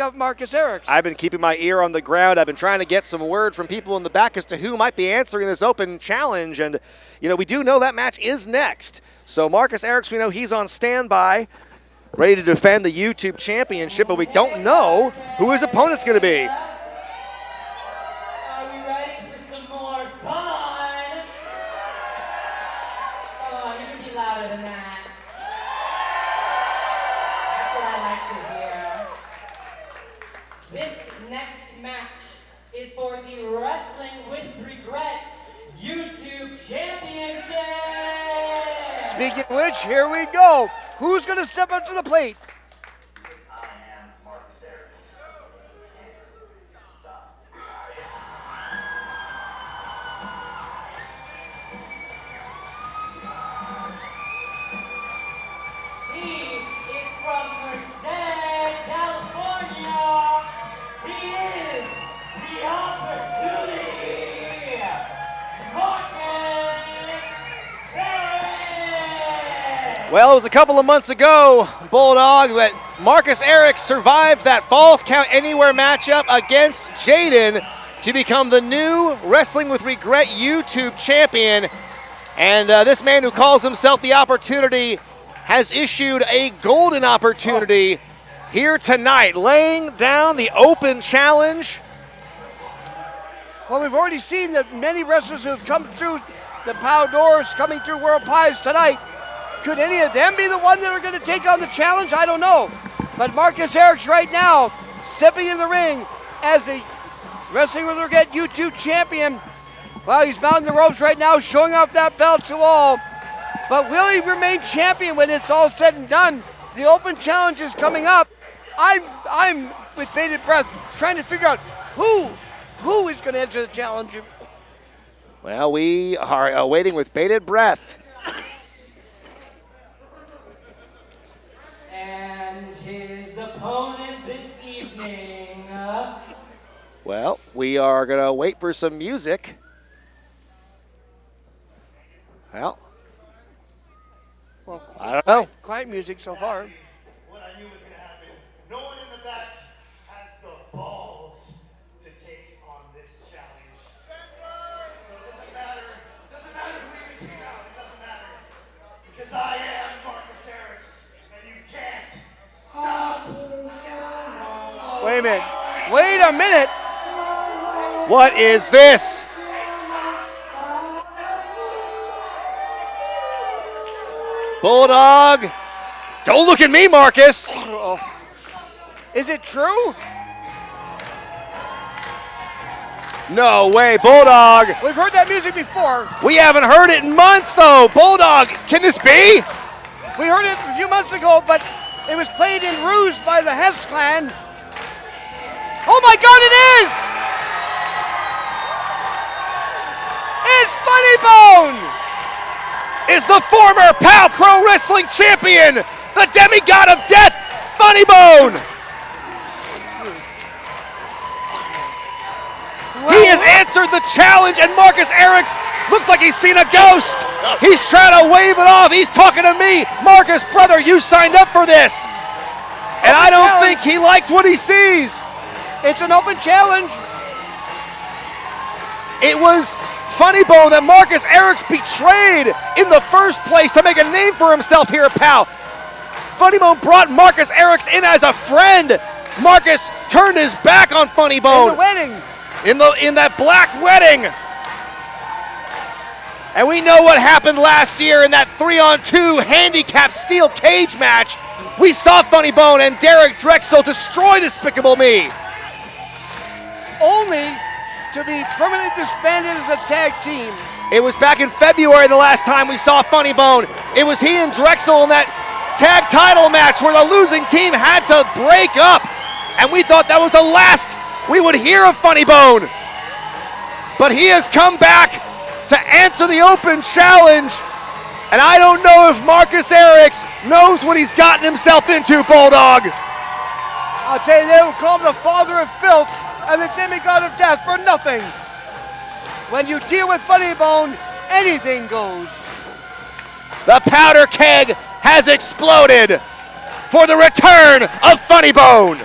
up Marcus Eriks? I've been keeping my ear on the ground. I've been trying to get some word from people in the back as to who might be answering this open challenge. And, you know, we do know that match is next. So Marcus Eriks, we know he's on standby, ready to defend the YouTube championship, but we don't know who his opponent's going to be. Are we ready for some more fun? Come on, you can be louder than that. That's what I like to hear. This next match is for the Wrestling with Regret YouTube Championship. Speaking of which, here we go. Who's going to step up to the plate? Because I am Marcus Eriks. You can't stop. He is from Merced, California. He is the opportunity. Marcus Eriks. Well, it was a couple of months ago, Bulldog, that Marcus Eriks survived that Falls Count Anywhere matchup against Jaden to become the new Wrestling with Regret YouTube champion. And this man who calls himself the Opportunity has issued a golden opportunity here tonight, laying down the open challenge. Well, we've already seen that many wrestlers who have come through the POW doors, coming through World Pies tonight. Could any of them be the one that are going to take on the challenge? I don't know. But Marcus Eriks right now, stepping in the ring as the Wrestling with Regret YouTube champion. Well, he's mounting the ropes right now, showing off that belt to all. But will he remain champion when it's all said and done? The open challenge is coming up. I'm with bated breath, trying to figure out who is going to enter the challenge. Well, we are waiting with bated breath. And his opponent this evening. Well, we are going to wait for some music. Well, I don't know. Quiet music so far. What I knew was going to happen. No one in the back has the balls to take on this challenge. So it doesn't matter who even came out. It doesn't matter. Because I am Marcus Eriks, and you can't stop. Wait a minute. Wait a minute. What is this? Bulldog. Don't look at me, Marcus. Is it true? No way, Bulldog. We've heard that music before. We haven't heard it in months, though. Bulldog, can this be? We heard it a few months ago, but it was played in Rouge by the Hess clan. Oh my God, it is! It's Funnybone! Is the former POW Pro Wrestling Champion, the Demi-God of Death, Funnybone! He has answered the challenge, and Marcus Eriks looks like he's seen a ghost. He's trying to wave it off. He's talking to me. Marcus, brother, you signed up for this. And I don't think he likes what he sees. It's an open challenge. It was Funnybone that Marcus Eriks betrayed in the first place to make a name for himself here at POW. Funnybone brought Marcus Eriks in as a friend. Marcus turned his back on Funnybone. In the wedding. In that black wedding. And we know what happened last year in that 3-on-2 handicap steel cage match. We saw Funnybone and Derek Drexel destroy Despicable Me. Only to be permanently disbanded as a tag team. It was back in February the last time we saw Funnybone. It was he and Drexel in that tag title match where the losing team had to break up. And we thought that was the last we would hear of Funnybone. But he has come back to answer the open challenge. And I don't know if Marcus Eriks knows what he's gotten himself into, Bulldog. I'll tell you, they will call him the father of filth and the Demi-God of Death for nothing. When you deal with Funnybone, anything goes. The powder keg has exploded for the return of Funnybone.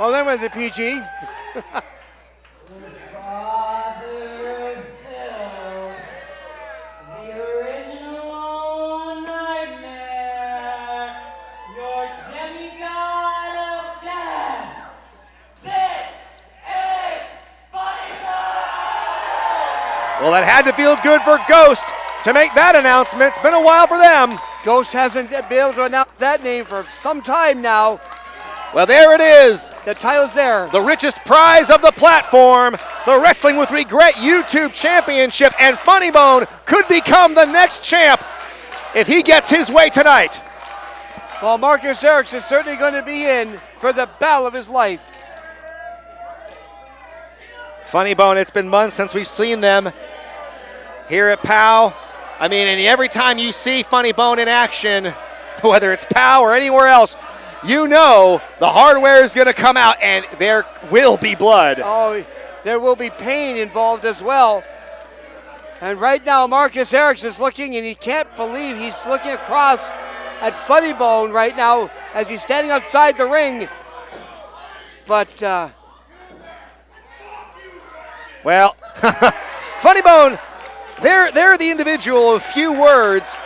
Well, then with the PG. Father Phil, the original nightmare, your Demi-God of Death. This is Funnybone! Well, that had to feel good for Ghost to make that announcement. It's been a while for them. Ghost hasn't been able to announce that name for some time now. Well, there it is. The title's there. The richest prize of the platform, the Wrestling with Regret YouTube Championship, and Funnybone could become the next champ if he gets his way tonight. Well, Marcus Eriks is certainly going to be in for the battle of his life. Funnybone, it's been months since we've seen them here at POW. I mean, and every time you see Funnybone in action, whether it's POW or anywhere else, you know the hardware is going to come out and there will be blood. Oh, there will be pain involved as well. And right now, Marcus Eriks is looking, and he can't believe he's looking across at Funnybone right now as he's standing outside the ring. But, well, Funnybone, they're the individual of few words,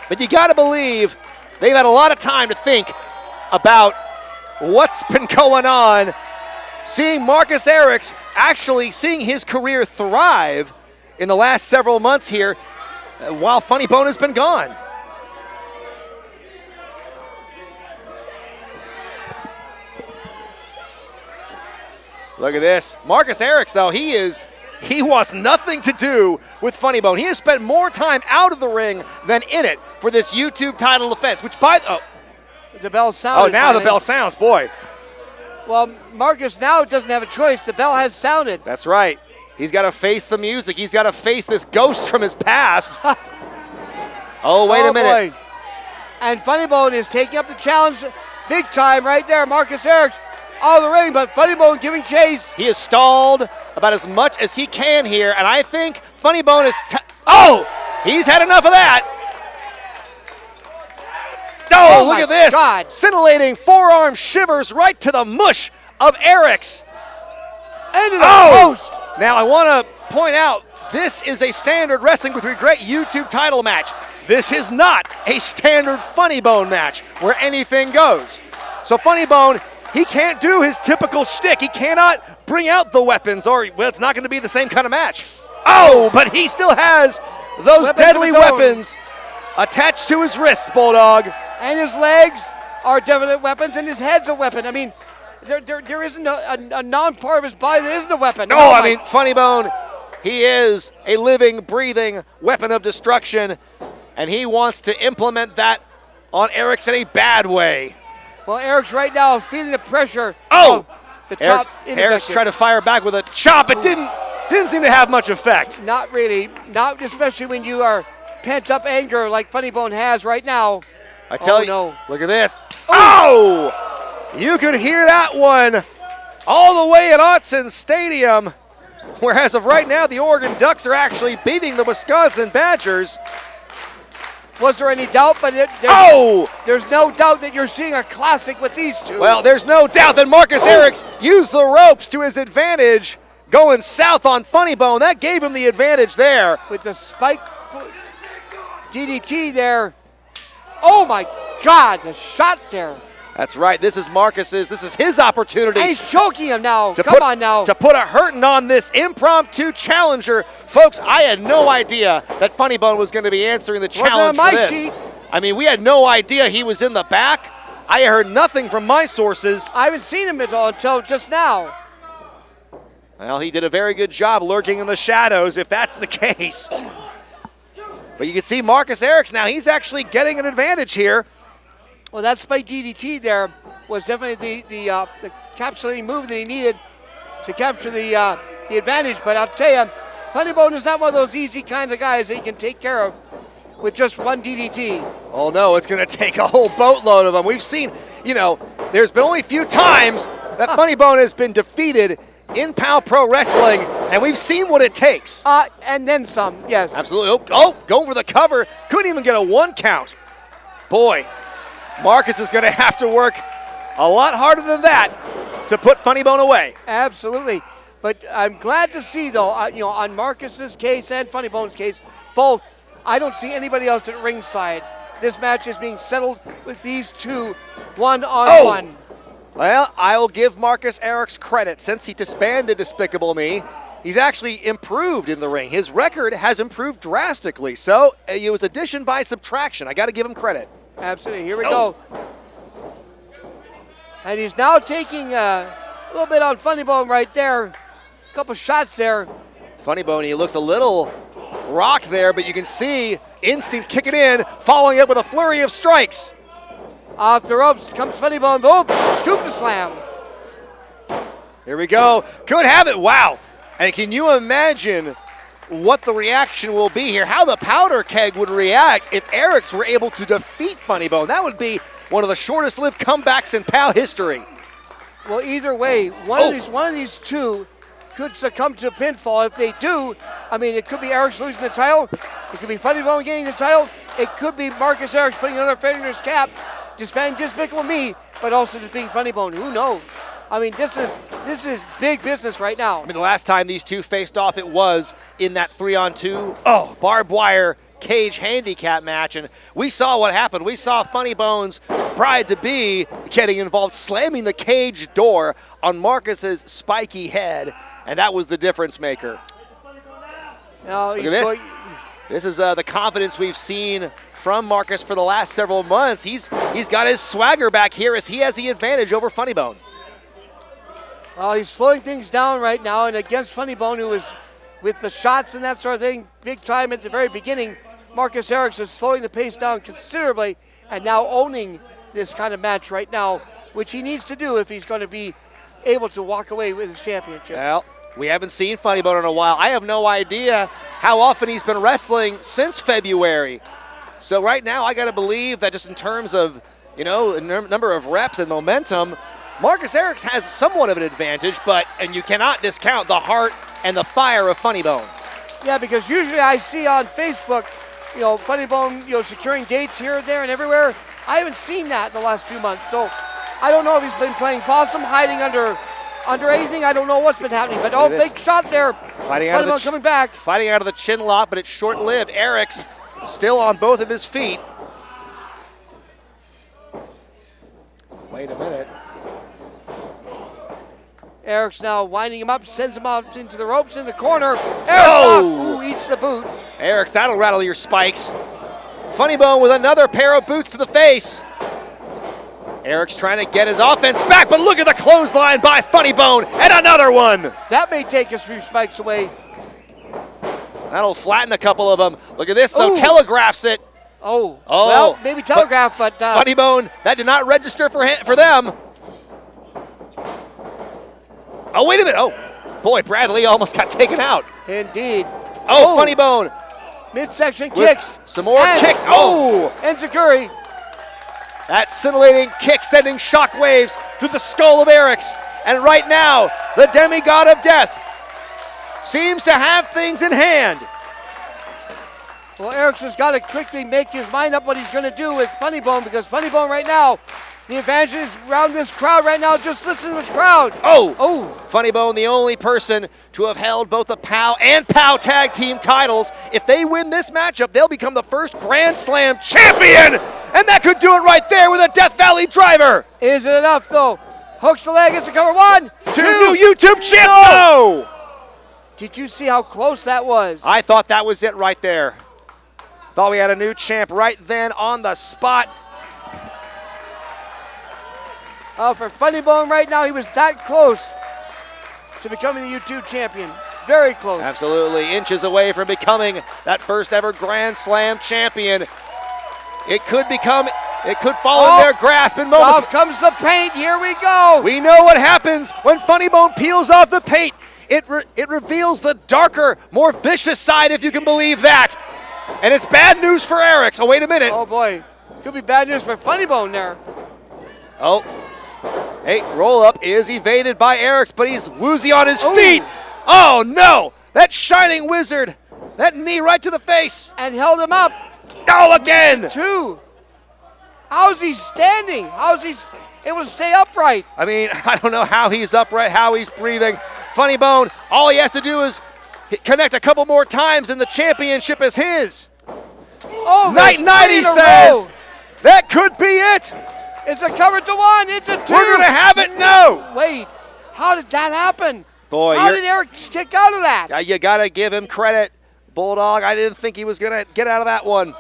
but you got to believe they've had a lot of time to think about what's been going on. Seeing Marcus Eriks actually seeing his career thrive in the last several months here while Funnybone has been gone. Look at this. Marcus Eriks, though, he wants nothing to do with Funnybone. He has spent more time out of the ring than in it for this YouTube title defense, which the bell sounded. Oh, now finally. the bell sounds, boy. Well, Marcus now doesn't have a choice. The bell has sounded. That's right. He's got to face the music. He's got to face this ghost from his past. Oh, wait a minute. Boy. And Funnybone is taking up the challenge big time right there. Marcus Eriks out of the ring, but Funnybone giving chase. He has stalled about as much as he can here, and I think Funnybone is... he's had enough of that. Oh, look at this. God. Scintillating forearm shivers right to the mush of Eriks. Into the post. Now, I want to point out, this is a standard Wrestling with Regret YouTube title match. This is not a standard Funnybone match where anything goes. So Funnybone, he can't do his typical shtick. He cannot bring out the weapons, or, well, it's not going to be the same kind of match. Oh, but he still has those deadly weapons attached to his wrists, Bulldog. And his legs are definite weapons, and his head's a weapon. I mean, there isn't a non-part of his body that isn't a weapon. No, I mean, Funnybone, he is a living, breathing weapon of destruction, and he wants to implement that on Eriks in a bad way. Well, Eriks right now feeling the pressure. Oh! The chop. Eriks tried to fire back with a chop. It didn't seem to have much effect. Not really. Not especially when you are pent up anger like Funnybone has right now. I tell you, no. Look at this. Oh! You could hear that one all the way at Autzen Stadium, where as of right now, the Oregon Ducks are actually beating the Wisconsin Badgers. Was there any doubt? But there's no doubt that you're seeing a classic with these two. Well, there's no doubt that Marcus Eriks used the ropes to his advantage, going south on Funnybone. That gave him the advantage there. With the spike DDT there. Oh my God, the shot there. That's right. This is his opportunity. And he's choking him now. To Come on now. To put a hurting on this impromptu challenger. Folks, I had no idea that Funnybone was going to be answering the challenge for this. Sheet. I mean, we had no idea he was in the back. I heard nothing from my sources. I haven't seen him at all until just now. Well, he did a very good job lurking in the shadows, if that's the case. But you can see Marcus Eriks now. He's actually getting an advantage here. Well, that spike DDT there was definitely the capsulating move that he needed to capture the advantage. But I'll tell you, Funnybone is not one of those easy kinds of guys that he can take care of with just one DDT. Oh, no, it's going to take a whole boatload of them. We've seen, there's been only a few times that Funnybone has been defeated in POW Pro Wrestling, and we've seen what it takes. And then some, yes. Absolutely. Oh, going for the cover. Couldn't even get a 1 count. Boy, Marcus is going to have to work a lot harder than that to put Funnybone away. Absolutely. But I'm glad to see, though, on Marcus's case and Funnybone's case, both, I don't see anybody else at ringside. This match is being settled with these two one-on-one. Well, I will give Marcus Eriks credit. Since he disbanded Despicable Me, he's actually improved in the ring. His record has improved drastically. So it was addition by subtraction. I got to give him credit. Absolutely. Here we go. And he's now taking a little bit on Funnybone right there. A couple shots there. Funnybone, he looks a little rocked there, but you can see instinct kicking in, following up with a flurry of strikes. Off the ropes comes Funnybone. Boom! Scoop to slam. Here we go. Could have it. Wow. And can you imagine what the reaction will be here? How the powder keg would react if Eriks were able to defeat Funnybone. That would be one of the shortest-lived comebacks in POW history. Well, either way, one of these two could succumb to a pinfall. If they do, I mean, it could be Eriks losing the title. It could be Funnybone getting the title. It could be Marcus Eriks putting another feather in his cap, disbanding Despicable Me, but also defeating Funnybone. Who knows? I mean, this is big business right now. I mean, the last time these two faced off, it was in that 3-on-2 barbed wire cage handicap match, and we saw what happened. We saw Funnybone's bride-to-be getting involved, slamming the cage door on Marcus's spiky head, and that was the difference maker. Look at this. This is the confidence we've seen from Marcus for the last several months. He's got his swagger back here as he has the advantage over Funnybone. Well, he's slowing things down right now, and against Funnybone, who was with the shots and that sort of thing big time at the very beginning, Marcus Eriks is slowing the pace down considerably and now owning this kind of match right now, which he needs to do if he's going to be able to walk away with his championship. Well, we haven't seen Funnybone in a while. I have no idea how often he's been wrestling since February. So right now, I got to believe that just in terms of, number of reps and momentum, Marcus Eriks has somewhat of an advantage, and you cannot discount the heart and the fire of Funnybone. Yeah, because usually I see on Facebook, Funnybone, securing dates here, there, and everywhere. I haven't seen that in the last few months, so I don't know if he's been playing possum, hiding under anything. I don't know what's been happening, but big shot there. Funnybone coming back. Fighting out of the chin lock, but it's short-lived. Eriks still on both of his feet. Wait a minute. Eriks now winding him up, sends him out into the ropes in the corner. Eriks eats the boot. Eriks, that'll rattle your spikes. Funnybone with another pair of boots to the face. Eriks trying to get his offense back, but look at the clothesline by Funnybone, and another one. That may take a few spikes away. That'll flatten a couple of them. Look at this, though, telegraphs it. Well, maybe telegraph, but Funnybone, that did not register for them. Oh, wait a minute. Oh, boy, Bradley almost got taken out. Indeed. Funnybone. Midsection kicks. Some more kicks. Enziguri. That scintillating kick sending shockwaves through the skull of Eriks. And right now, the Demi-God of Death seems to have things in hand. Well, Eriks has got to quickly make his mind up what he's going to do with Funnybone, because Funnybone right now, the advantage is around this crowd right now. Just listen to this crowd. Funnybone, the only person to have held both the POW and POW tag team titles. If they win this matchup, they'll become the first Grand Slam champion. And that could do it right there with a Death Valley driver. Is it enough, though? Hooks the leg, gets the cover. 1, 2. New YouTube champ. No! Did you see how close that was? I thought that was it right there. Thought we had a new champ right then on the spot. For Funnybone right now, he was that close to becoming the YouTube champion. Very close. Absolutely, inches away from becoming that first ever Grand Slam champion. It could fall in their grasp in moments. Off comes the paint, here we go. We know what happens when Funnybone peels off the paint. It reveals the darker, more vicious side, if you can believe that. And it's bad news for Eriks. Oh, wait a minute. Oh boy, could be bad news for Funnybone there. Hey, roll up is evaded by Eriks, but he's woozy on his feet. Oh no, that shining wizard, that knee right to the face. And held him up. Oh, again. 2. How's he standing? able to stay upright. I mean, I don't know how he's upright, how he's breathing. Funnybone, all he has to do is connect a couple more times and the championship is his. Oh, Night, he says. That could be it. It's a cover to one. It's a 2. We're going to have it. No. Wait, how did that happen? Boy, how did Eriks kick out of that? You got to give him credit, Bulldog. I didn't think he was going to get out of that one.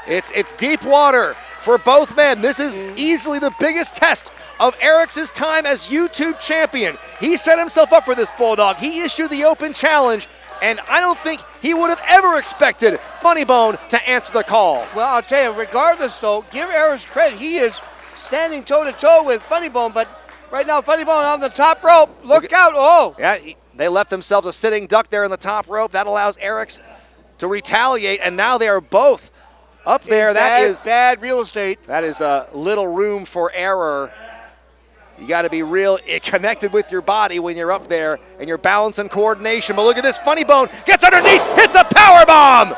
It's deep water for both men. This is easily the biggest test of Eriks' time as YouTube champion. He set himself up for this, Bulldog. He issued the open challenge, and I don't think he would have ever expected Funnybone to answer the call. Well, I'll tell you, regardless, though, give Eriks credit. He is standing toe-to-toe with Funnybone, but right now Funnybone on the top rope. Look out. Oh. Yeah, they left themselves a sitting duck there in the top rope. That allows Eriks to retaliate, and now they are both up there. That is bad real estate. That is little room for error. You got to be real connected with your body when you're up there and your balance and coordination. But look at this, Funnybone gets underneath, hits a power bomb.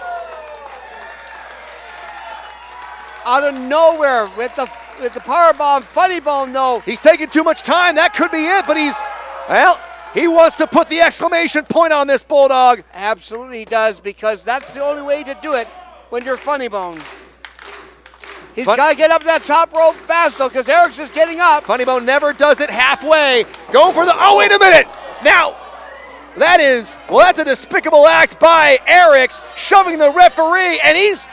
Out of nowhere with the power bomb, Funnybone though. He's taking too much time. That could be it, but he wants to put the exclamation point on this, Bulldog. Absolutely he does, because that's the only way to do it when you're Funnybone. He's got to get up that top rope fast, though, because Eriks is getting up. Funnybone never does it halfway. Going for the, oh, wait a minute. Now, that's a despicable act by Eriks, shoving the referee, and he's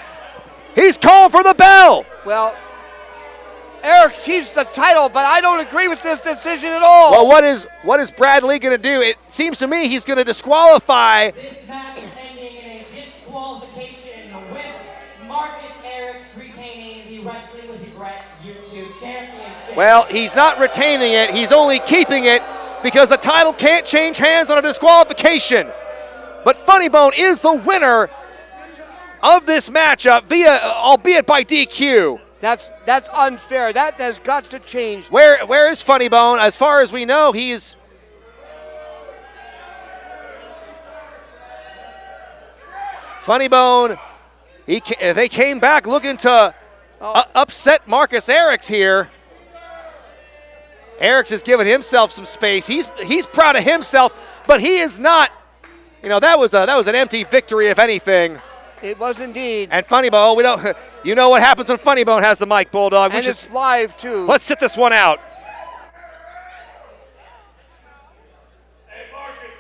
calling for the bell. Well, Eriks keeps the title, but I don't agree with this decision at all. Well, what is Brad Lee going to do? It seems to me he's going to disqualify. This match is ending in a disqualification with Marcus Eriks retaining the Wrestling with Wregret YouTube Championship. Well, he's not retaining it. He's only keeping it because the title can't change hands on a disqualification. But Funnybone is the winner of this matchup albeit by DQ. That's unfair. That has got to change. Where is Funnybone? As far as we know, he's Funnybone. They came back looking to upset Marcus Eriks here. Eriks has given himself some space. He's proud of himself, but he is not. You know, that was an empty victory, if anything. It was indeed. And Funnybone, we don't. You know what happens when Funnybone has the mic, Bulldog. And it's live too. Let's sit this one out. Hey, Marcus.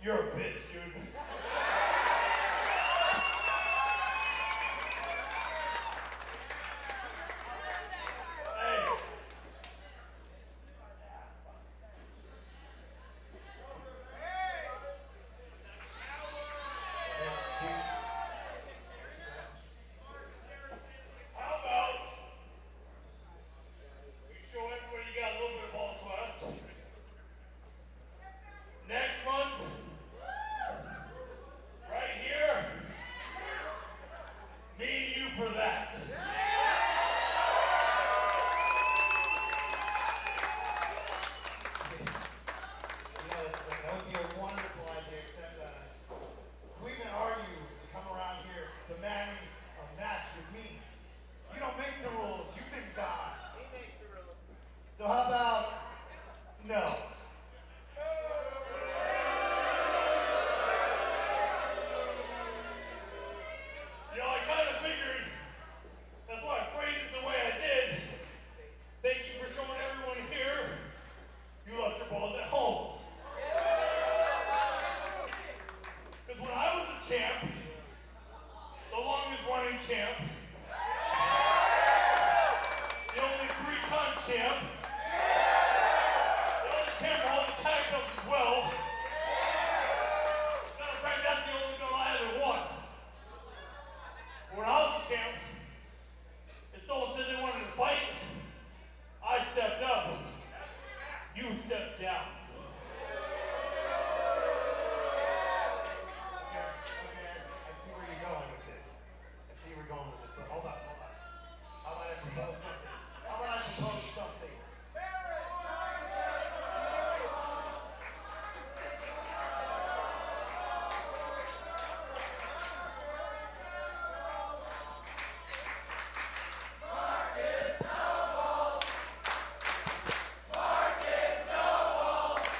You're a bitch, dude.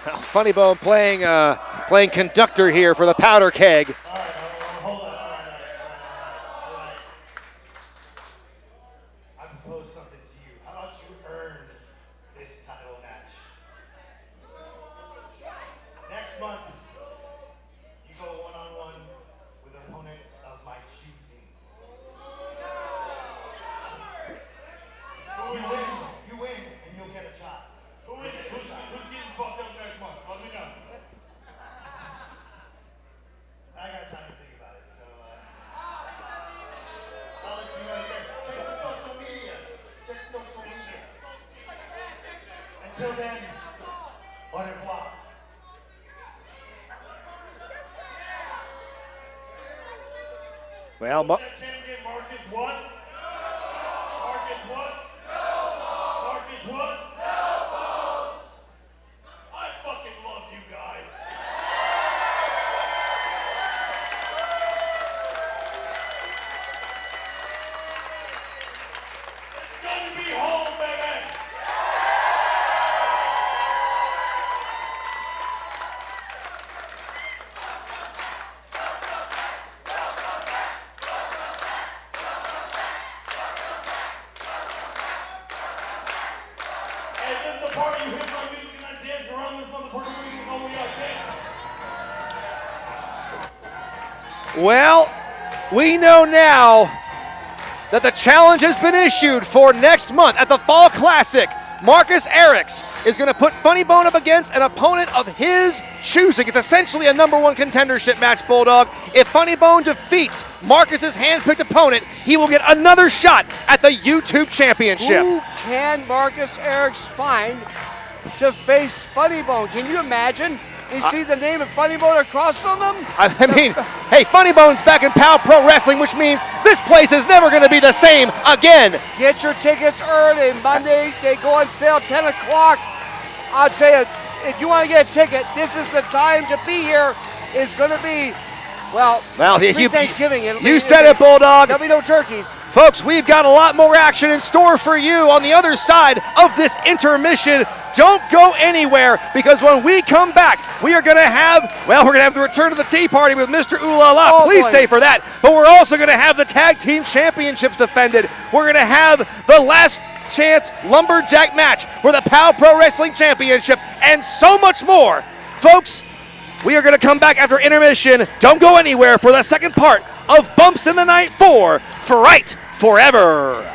Funnybone playing conductor here for the powder keg. All right, hold on. All right. I propose something to you. How about you earn this title match? Next month, you go one-on-one with opponents of my choosing. You win, and you'll get a shot. Who's getting fucked up next month? Let me know. I got time to think about it, so I'll let you know again. Check the social media. Until then, au revoir. Well, That champion Marcus what? Marcus what? Marcus what? I fucking love you guys. It's gonna be home, baby. Hey, this is the part you hit my music and I dance around this motherfucker moving only I can. Well, we know now that the challenge has been issued for next month at the Fall Classic. Marcus Eriks is going to put Funnybone up against an opponent of his choosing. It's essentially a #1 contendership match, Bulldog. If Funnybone defeats Marcus's handpicked opponent, he will get another shot at the YouTube Championship. Who can Marcus Eriks find to face Funnybone? Can you imagine? You see the name of Funnybone across from him? I mean, hey, Funnybone's back in POW Pro Wrestling, which means this place is never going to be the same again. Get your tickets early. Monday, they go on sale 10 o'clock. I'll tell you, if you want to get a ticket, this is the time to be here. It's going to be, well Thanksgiving. You said it, Bulldog. There'll be no turkeys. Folks, we've got a lot more action in store for you on the other side of this intermission. Don't go anywhere, because when we come back, we're going to have the return to the tea party with Mr. Ooh La La. Please stay for that. But we're also going to have the tag team championships defended. We're going to have the last chance lumberjack match for the POW Pro Wrestling Championship, and so much more. Folks, we are going to come back after intermission. Don't go anywhere for the second part of Bumps in the Night 4, Fright Forever.